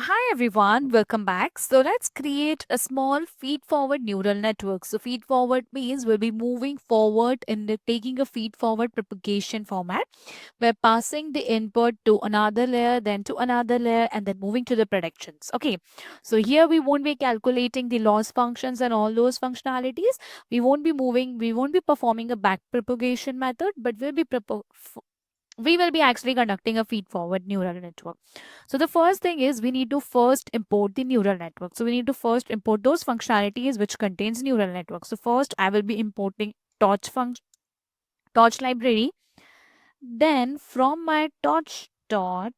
Hi everyone, welcome back. So let's create a small feed-forward neural network. So feed-forward means we'll be moving forward in taking a feed-forward propagation format. We're passing the input to another layer, then to another layer, and then moving to the predictions. Okay, so here we won't be calculating the loss functions and all those functionalities. We won't be performing a back propagation method, but we will be actually conducting a feed forward neural network. So the first thing is we need to first import the neural network. So we need to first import those functionalities which contains neural network. So first I will be importing torch function torch library. Then from my torch dot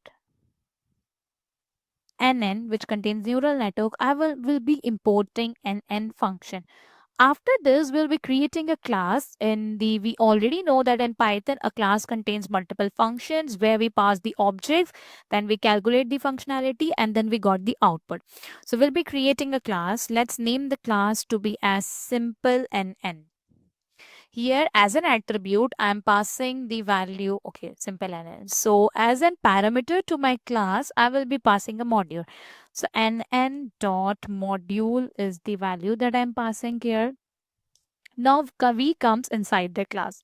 nn which contains neural network, I will be importing an n function. After this, we'll be creating a class we already know that in Python, a class contains multiple functions where we pass the objects, then we calculate the functionality, and then we got the output. So we'll be creating a class. Let's name the class to be as simple NN. Here as an attribute, I'm passing the value, okay, simple NN. So as a parameter to my class, I will be passing a module. So NN dot module is the value that I'm passing here. Now V comes inside the class.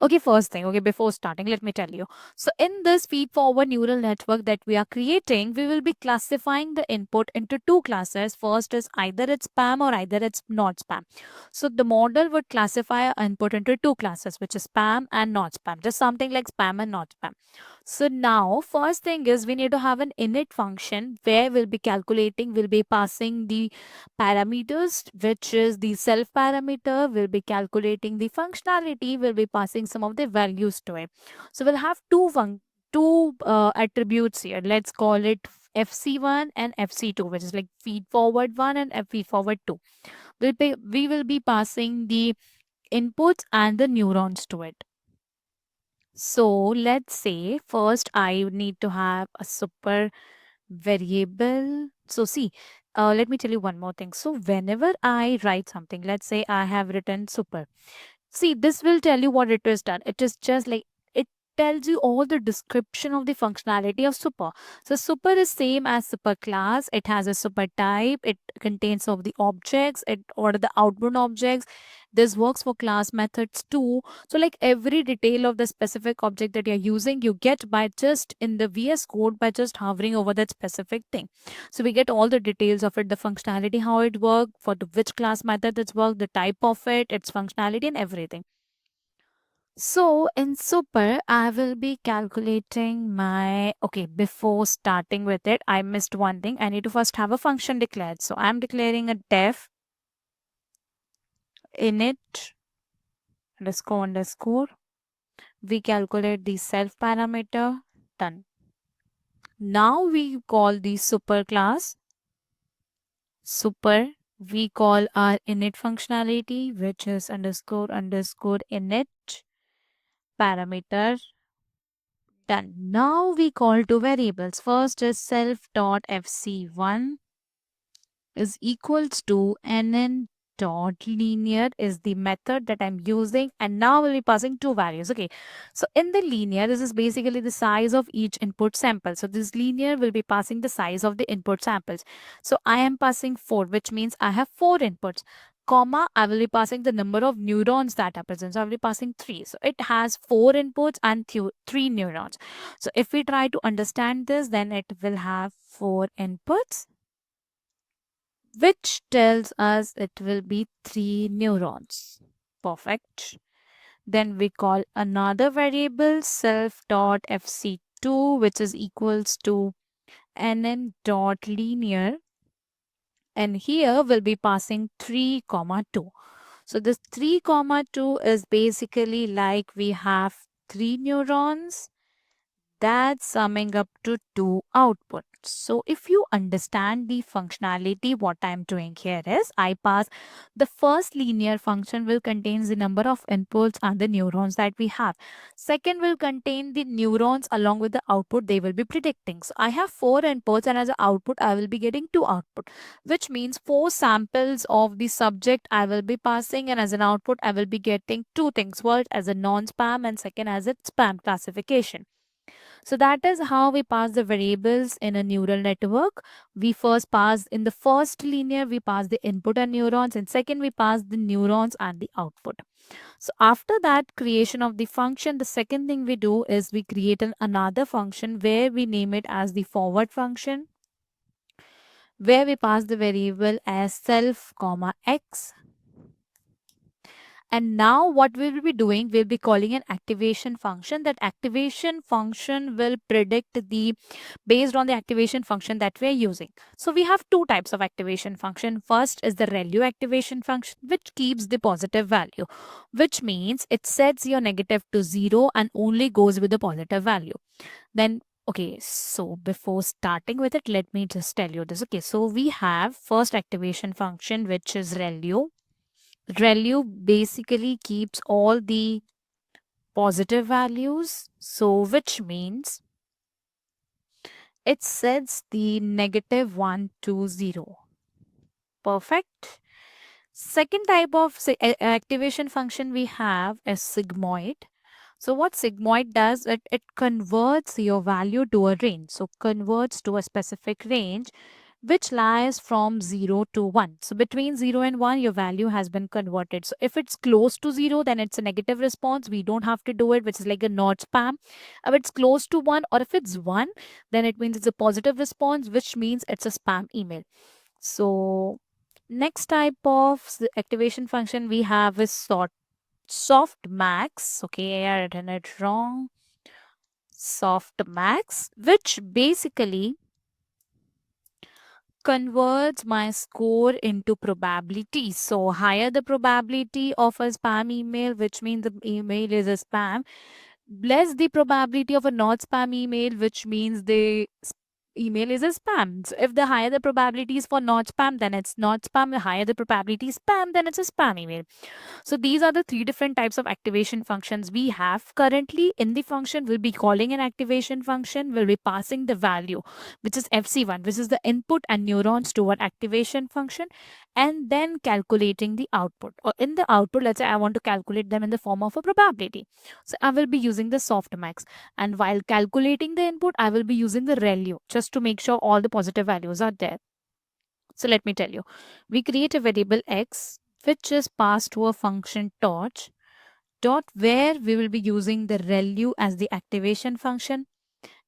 Okay, first thing, okay, before starting, let me tell you. So in this feed forward neural network that we are creating, we will be classifying the input into two classes. First is either it's spam or either it's not spam. So the model would classify our input into two classes, which is spam and not spam, just something like spam and not spam. So now first thing is we need to have an init function where we'll be passing the parameters, which is the self parameter. We'll be calculating the functionality. We'll be passing some of the values to it. So we'll have two attributes here. Let's call it FC1 and FC2, which is like feed forward 1 and feed forward 2. We will be passing the inputs and the neurons to it. So let's say first I need to have a super variable. So see, let me tell you one more thing. So whenever I write something, let's say I have written super. See, this will tell you what it is done. It is just like it tells you all the description of the functionality of super. So super is same as super class. It has a super type. It contains of the objects. It or the outbound objects. This works for class methods too. So like every detail of the specific object that you're using, you get by just in the VS Code by just hovering over that specific thing. So we get all the details of it, the functionality, how it worked, for the which class method it's worked, the type of it, its functionality, and everything. So in Super, I will be calculating my, okay, before starting with it, I missed one thing. I need to first have a function declared. So I'm declaring a def init underscore. We calculate the self parameter. Done. Now we call the super class super. We call our init functionality, which is underscore init parameter. Done. Now we call two variables. First is self.fc1 is equals to nn dot linear is the method that I'm using, and now we'll be passing two values. Okay, so in the linear, this is basically the size of each input sample. So this linear will be passing the size of the input samples. So I am passing 4, which means I have 4 inputs, comma, I will be passing the number of neurons that are present. So I will be passing 3. So it has 4 inputs and 3 neurons. So if we try to understand this, then it will have 4 inputs, which tells us it will be 3 neurons. Perfect. Then we call another variable self.fc2, which is equals to nn.linear, and here we'll be passing 3 comma 2. So this 3 comma 2 is basically like we have 3 neurons, that's summing up to 2 outputs. So if you understand the functionality, what I'm doing here is I pass the first linear function will contain the number of inputs and the neurons that we have. Second will contain the neurons along with the output they will be predicting. So I have 4 inputs, and as an output I will be getting 2 output, which means 4 samples of the subject I will be passing, and as an output I will be getting two things. First as a non-spam and second as a spam classification. So that is how we pass the variables in a neural network. We first pass in the first linear, we pass the input and neurons, and second we pass the neurons and the output. So after that creation of the function, the second thing we do is we create another function where we name it as the forward function, where we pass the variable as self comma x. And now what we will be doing, we'll be calling an activation function. That activation function will predict the, based on the activation function that we are using. So we have two types of activation function. First is the ReLU activation function, which keeps the positive value, which means it sets your negative to 0 and only goes with the positive value. Then okay, so before starting with it, let me just tell you this. Okay, so we have first activation function, which is ReLU. ReLU basically keeps all the positive values, so which means it sets the negative 1 to 0. Perfect. Second type of activation function we have is sigmoid. So what sigmoid does, it converts your value to a range. So converts to a specific range which lies from 0 to 1. So between 0 and 1, your value has been converted. So if it's close to 0, then it's a negative response. We don't have to do it, which is like a not spam. If it's close to 1 or if it's 1, then it means it's a positive response, which means it's a spam email. So next type of activation function we have is softmax. Okay, I written it wrong. Softmax, which basically converts my score into probability. So higher the probability of a spam email, which means the email is a spam, less the probability of a not spam email, which means the email is a spam. So if the higher the probability is for not spam, then it's not spam. The higher the probability is spam, then it's a spam email. So these are the three different types of activation functions we have currently. In the function, we'll be calling an activation function, we'll be passing the value, which is FC1, which is the input and neurons to our activation function, and then calculating the output. Or in the output, let's say I want to calculate them in the form of a probability. So I will be using the softmax. And while calculating the input, I will be using the ReLU just to make sure all the positive values are there. So let me tell you, we create a variable x which is passed to a function torch dot where we will be using the ReLU as the activation function.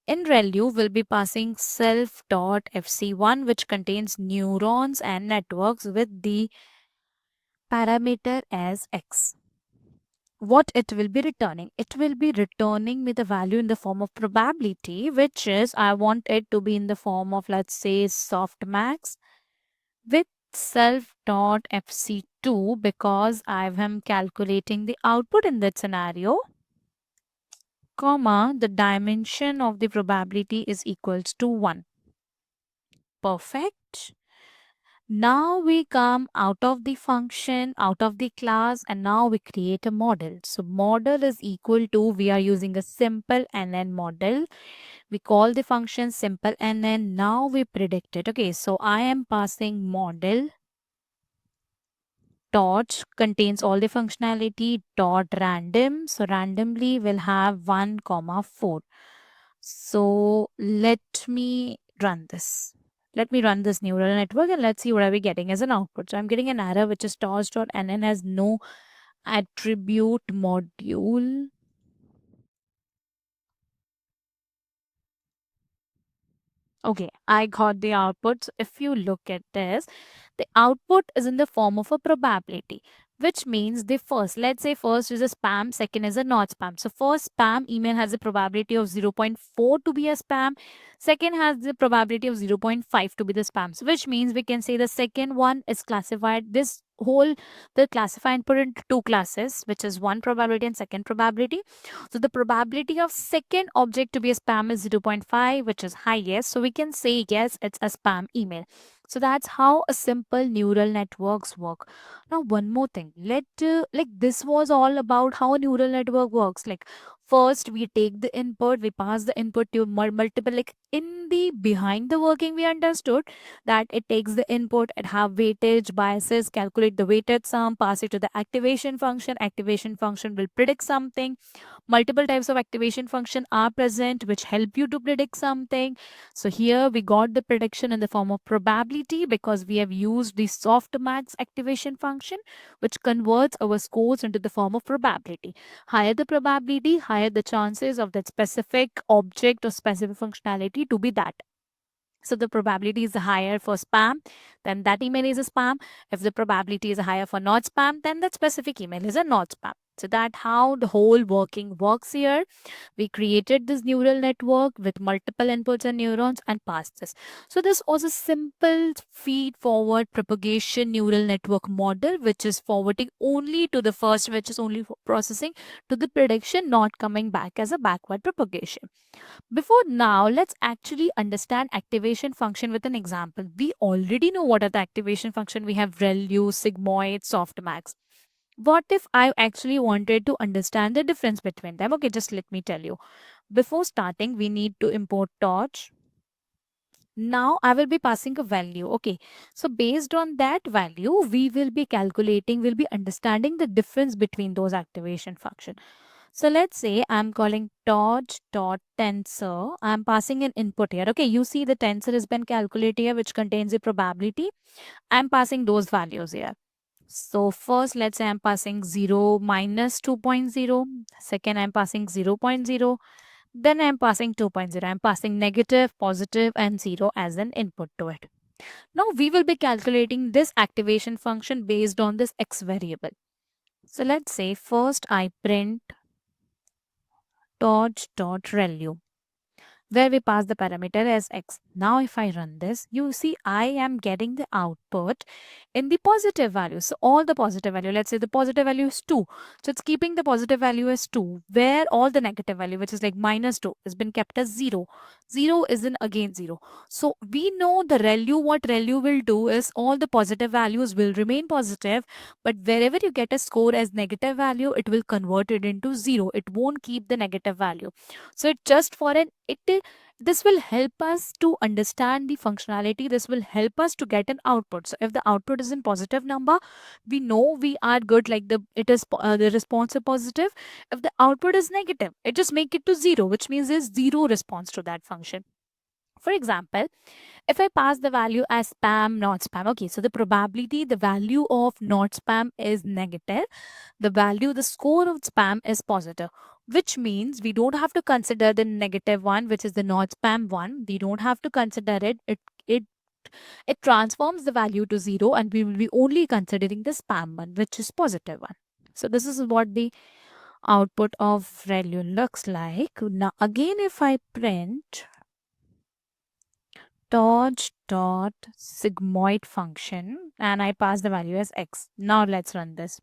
In ReLU, we'll be passing self dot fc1 which contains neurons and networks with the parameter as x. What it will be returning? It will be returning me the value in the form of probability, which is I want it to be in the form of, let's say, softmax with self.fc2 because I am calculating the output in that scenario, comma, the dimension of the probability is equals to 1. Perfect. Now we come out of the function, out of the class, and now we create a model. So model is equal to, we are using a simple NN model. We call the function simple NN. Now we predict it. Okay, so I am passing model dot contains all the functionality dot random. So randomly will have 1 comma 4. So let me run this. Let me run this neural network and let's see what are we getting as an output. So I'm getting an error which is torch.nn has no attribute module. Okay, I got the output. So if you look at this, the output is in the form of a probability, which means the first, let's say first is a spam, second is a not spam. So first spam email has a probability of 0.4 to be a spam. Second has the probability of 0.5 to be the spam. So which means we can say the second one is classified, this whole, the classified put into two classes, which is one probability and second probability. So the probability of second object to be a spam is 0.5, which is highest. So we can say yes, it's a spam email. So that's how a simple neural networks work. Now one more thing, like this was all about how a neural network works. Like first we take the input, we pass the input to multiple, like in the behind the working we understood that it takes the input, it have weightage, biases, calculate the weighted sum, pass it to the activation function will predict something, multiple types of activation function are present which help you to predict something. So here we got the prediction in the form of probability because we have used the softmax activation function which converts our scores into the form of probability. Higher the probability, higher the chances of that specific object or specific functionality to be that. So the probability is higher for spam, then that email is a spam. If the probability is higher for not spam, then that specific email is a not spam. So that how the whole working works here. We created this neural network with multiple inputs and neurons and passed this. So this was a simple feed forward propagation neural network model, which is forwarding only to the first, which is only for processing to the prediction, not coming back as a backward propagation. Before now, let's actually understand activation function with an example. We already know what are the activation function. We have ReLU, sigmoid, softmax. What if I actually wanted to understand the difference between them? Okay, just let me tell you. Before starting, we need to import torch. Now I will be passing a value. Okay, so based on that value, we will be calculating, we'll be understanding the difference between those activation function. So let's say I'm calling torch.tensor. I'm passing an input here. Okay, you see the tensor has been calculated here, which contains a probability. I'm passing those values here. So first, let's say I'm passing 0 minus 2.0. Second, I'm passing 0.0. Then I'm passing 2.0. I'm passing negative, positive, and 0 as an input to it. Now we will be calculating this activation function based on this x variable. So let's say first I print torch.ReLU where we pass the parameter as x. Now if I run this, you see I am getting the output in the positive value. So all the positive value, let's say the positive value is 2. So it's keeping the positive value as 2, where all the negative value, which is like minus 2, has been kept as 0. 0 is in again 0. So we know the ReLU, what ReLU will do is all the positive values will remain positive, but wherever you get a score as negative value, it will convert it into 0. It won't keep the negative value. So it just for an this will help us to understand the functionality. This will help us to get an output. So if the output is in positive number, we know we are good, like the response is positive. If the output is negative, it just make it to 0, which means there's 0 response to that function. For example, if I pass the value as spam, not spam, okay, so the probability, the value of not spam is negative. The value, the score of spam is positive, which means we don't have to consider the negative one, which is the not spam one. We don't have to consider it. It transforms the value to 0 and we will be only considering the spam one, which is positive one. So this is what the output of ReLU looks like. Now again, if I print torch.sigmoid function and I pass the value as x. Now let's run this.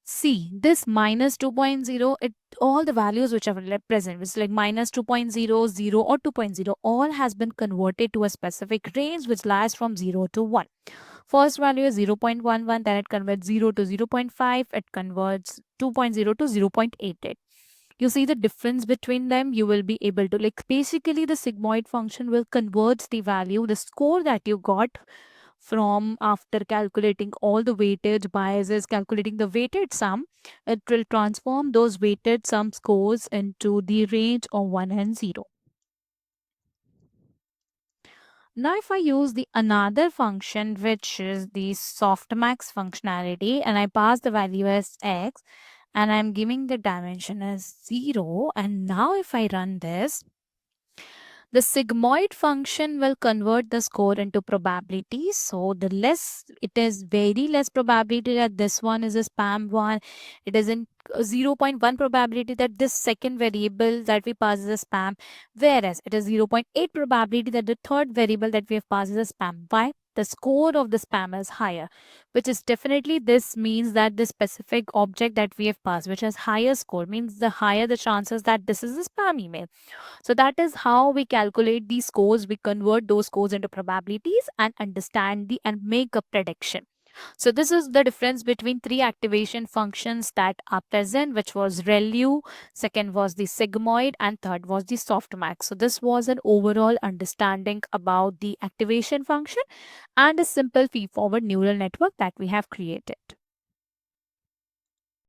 See, this minus 2.0, it all the values which are present, which is like minus 2.0, 0 or 2.0, all has been converted to a specific range which lies from 0 to 1. First value is 0.11, then it converts 0 to 0.5, it converts 2.0 to 0.88. You see the difference between them. You will be able to, like, basically the sigmoid function will convert the value, the score that you got from after calculating all the weightage biases, calculating the weighted sum. It will transform those weighted sum scores into the range of 1 and 0. Now if I use the another function, which is the softmax functionality, and I pass the value as x, and I'm giving the dimension as 0, and now if I run this, the sigmoid function will convert the score into probability. So the less, it is very less probability that this one is a spam one. It is in 0.1 probability that this second variable that we pass is a spam, whereas it is 0.8 probability that the third variable that we have passed is a spam. Why? The score of the spam is higher, which is definitely, this means that the specific object that we have passed, which has higher score, means the higher the chances that this is a spam email. So that is how we calculate these scores. We convert those scores into probabilities and understand the and make a prediction. So this is the difference between three activation functions that are present, which was ReLU, second was the sigmoid, and third was the softmax. So this was an overall understanding about the activation function and a simple feed-forward neural network that we have created.